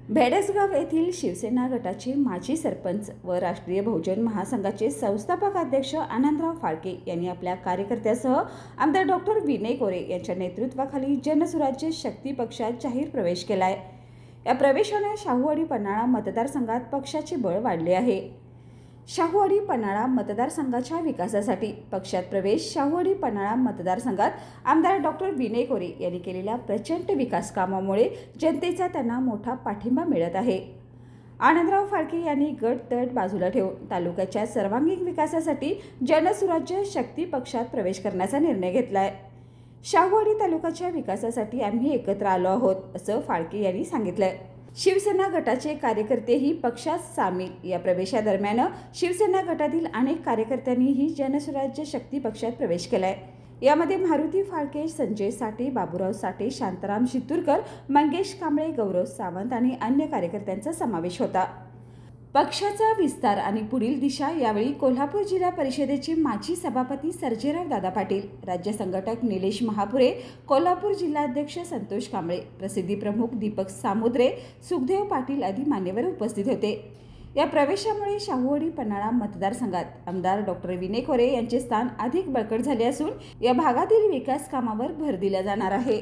भेडसगाव येथील शिवसेना गटाचे माजी सरपंच व राष्ट्रीय बहुजन महासंघाचे संस्थापक अध्यक्ष आनंदराव फाळके यांनी आपल्या कार्यकर्त्यासह आमदार डॉक्टर विनय कोरे यांच्या नेतृत्वाखाली जनसुराज्य शक्ती पक्षात जाहीर प्रवेश केला आहे। या प्रवेशाने शाहूवाडी पन्हाळा मतदारसंघात पक्षाचे बळ वाढले आहे। शाहूवाडी पन्हाळा मतदारसंघाच्या विकासासाठी पक्षात प्रवेश। शाहूवाडी पन्हाळा मतदारसंघात आमदार डॉक्टर विनय कोरे यांनी केलेल्या प्रचंड विकास कामामुळे जनतेचा त्यांना मोठा पाठिंबा मिळत आहे। आनंदराव फाळके यांनी गट तट बाजूला ठेवून तालुक्याच्या सर्वांगीण विकासासाठी जनसुराज्य शक्ती पक्षात प्रवेश करण्याचा निर्णय घेतला आहे। शाहूवाडी तालुक्याच्या विकासासाठी आम्ही एकत्र आलो आहोत, असं फाळके यांनी सांगितलं। शिवसेना गटाचे कार्यकर्तेही पक्षात सामील। या प्रवेशादरम्यान शिवसेना गटातील अनेक कार्यकर्त्यांनीही जनसुराज्य शक्ती पक्षात प्रवेश केलाय। यामध्ये मारुती फाळके, संजय साठे, बाबूराव साठे, शांताराम शितूरकर, मंगेश कांबळे, गौरव सावंत आणि अन्य कार्यकर्त्यांचा समावेश होता। पक्षाचा विस्तार आणि पुढील दिशा यावेळी कोल्हापूर जिल्हा परिषदेचे माजी सभापती सर्जेराव दादा पाटील, राज्य संघटक निलेश महापुरे, कोल्हापूर जिल्हाध्यक्ष संतोष कांबळे, प्रसिद्धी प्रमुख दीपक सामुद्रे, सुखदेव पाटील आदी मान्यवर उपस्थित होते। या प्रवेशामुळे शाहूवाडी पन्हाळा मतदारसंघात आमदार डॉक्टर विनय कोरे यांचे स्थान अधिक बळकट झाले असून या भागातील विकास कामावर भर दिला जाणार आहे।